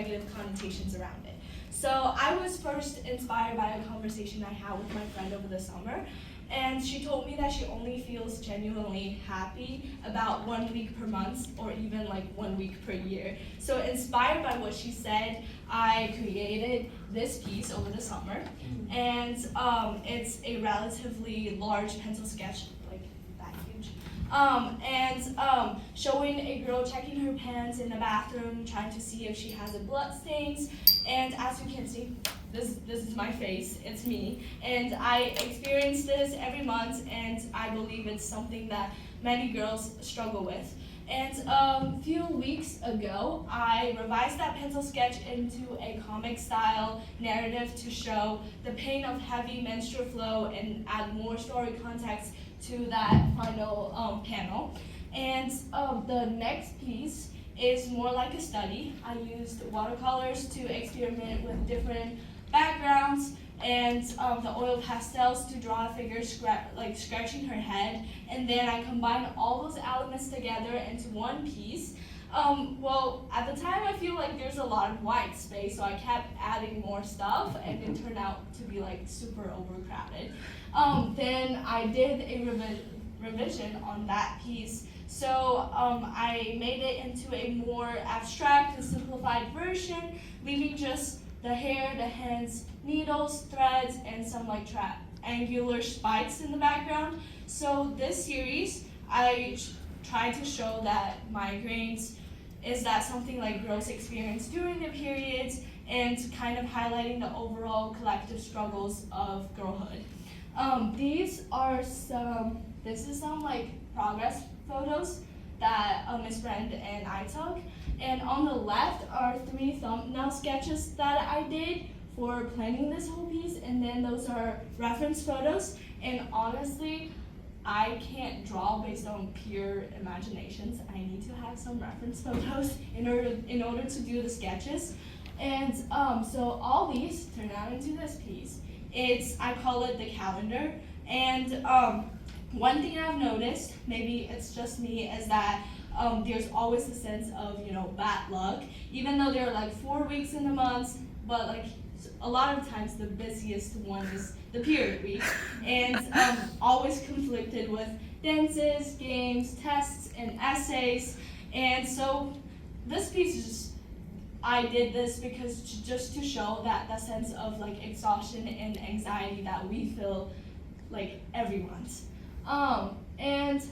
negative connotations around it. So I was first inspired by a conversation I had with my friend over the summer, and she told me that she only feels genuinely happy about 1 week per month or even like 1 week per year. So inspired by what she said, I created this piece over the summer, and it's a relatively large pencil sketch, like that huge, showing a girl checking her pants in the bathroom, trying to see if she has a blood stains, and as you can see, this is my face, it's me, and I experience this every month, and I believe it's something that many girls struggle with. And a few weeks ago, I revised that pencil sketch into a comic-style narrative to show the pain of heavy menstrual flow and add more story context to that final panel. And the next piece is more like a study. I used watercolors to experiment with different backgrounds and the oil pastels to draw a figure scratching her head, and then I combined all those elements together into one piece. Well, at the time I feel like there's a lot of white space, so I kept adding more stuff, and it turned out to be like super overcrowded. Then I did a revision on that piece. So I made it into a more abstract and simplified version, leaving just the hair, the hands, needles, threads, and some like triangular spikes in the background. So this series, I tried to show that migraines is that something like girls experience during their periods, and kind of highlighting the overall collective struggles of girlhood. This is some like progress photos that Miss Brand and I took. And on the left are 3 thumbnail sketches that I did for planning this whole piece, and then those are reference photos. And honestly, I can't draw based on pure imaginations. I need to have some reference photos in order to do the sketches. And so all these turn out into this piece. I call it the calendar. And one thing I've noticed, maybe it's just me, is that there's always a sense of, bad luck, even though there are like 4 weeks in the month, but like a lot of times the busiest one is the period week, and always conflicted with dances, games, tests, and essays. And so this piece is just, I did this because just to show that sense of like exhaustion and anxiety that we feel like everyone's. And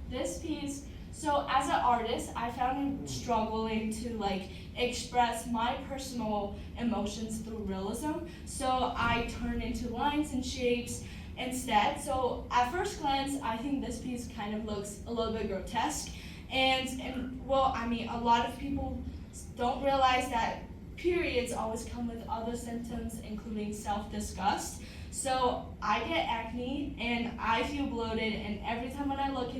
this piece, so as an artist, I found it struggling to like express my personal emotions through realism. So I turned into lines and shapes instead. So at first glance, I think this piece kind of looks a little bit grotesque. And well, I mean, a lot of people don't realize that periods always come with other symptoms, including self-disgust. So I get acne and I feel bloated, and every time when I look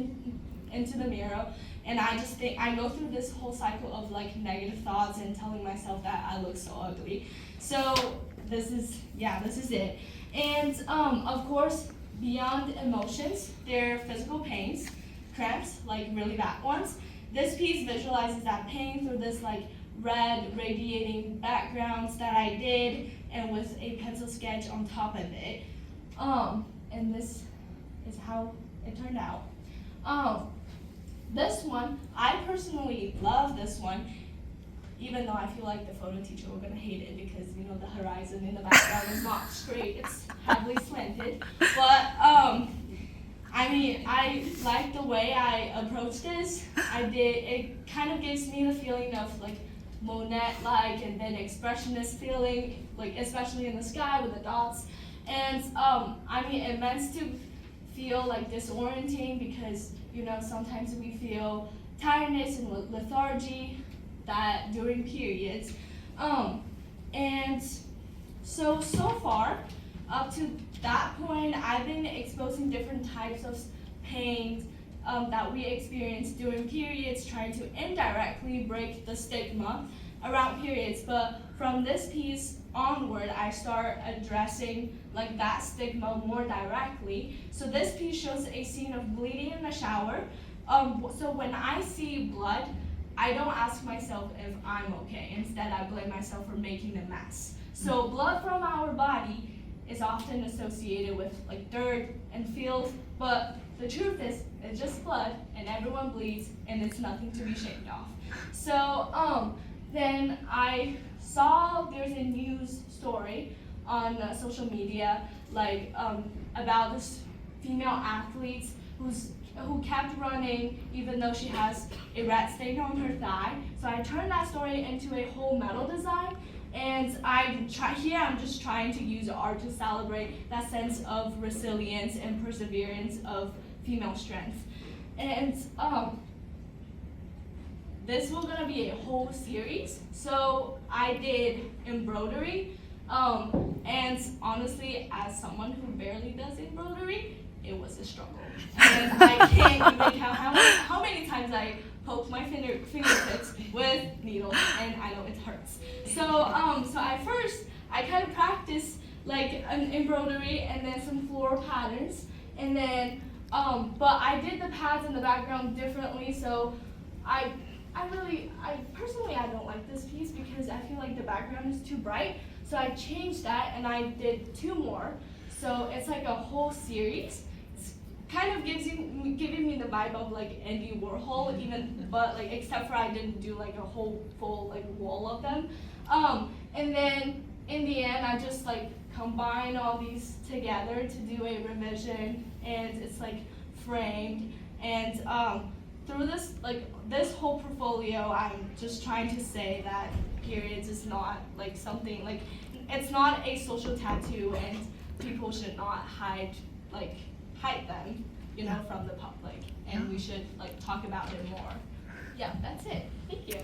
into the mirror, and I just think, I go through this whole cycle of like negative thoughts and telling myself that I look so ugly. So this is it. And of course, beyond emotions, there are physical pains, cramps, like really bad ones. This piece visualizes that pain through this like red radiating backgrounds that I did, and with a pencil sketch on top of it. And this is how it turned out. This one, I personally love this one, even though I feel like the photo teacher were gonna hate it because the horizon in the background is not straight, it's heavily slanted. But I mean, I like the way I approached this. It kind of gives me the feeling of like Monet-like, and then expressionist feeling, like especially in the sky with the dots. And I mean, it meant to feel like disorienting because sometimes we feel tiredness and lethargy that during periods. And so far up to that point, I've been exposing different types of pain that we experience during periods, trying to indirectly break the stigma around periods. But from this piece onward, I start addressing like that stigma more directly. So this piece shows a scene of bleeding in the shower. So when I see blood, I don't ask myself if I'm okay. Instead, I blame myself for making a mess. So blood from our body is often associated with like dirt and filth, but the truth is, it's just blood, and everyone bleeds, and it's nothing to be ashamed of. So then I saw there's a news story on social media, like about this female athlete who kept running even though she has a red stain on her thigh. So I turned that story into a whole medal design, and I'm just trying to use art to celebrate that sense of resilience and perseverance of female strength. And this was gonna be a whole series. So I did embroidery, and honestly, as someone who barely does embroidery, it was a struggle. And I can't even count how many times I poked my fingertips with needles, and I know it hurts. So at first, I kind of practiced like an embroidery and then some floral patterns, and then but I did the pads in the background differently. So I personally don't like this piece because I feel like the background is too bright. So I changed that and I did 2 more. So it's like a whole series. It's kind of giving me the vibe of like Andy Warhol, but like except for I didn't do like a whole full like wall of them. And then in the end, I just like combine all these together to do a revision, and it's like framed. And through this whole portfolio, I'm just trying to say that periods is not like something like it's not a social tattoo, and people should not hide them, from the public, and we should like talk about it more. Yeah, that's it. Thank you.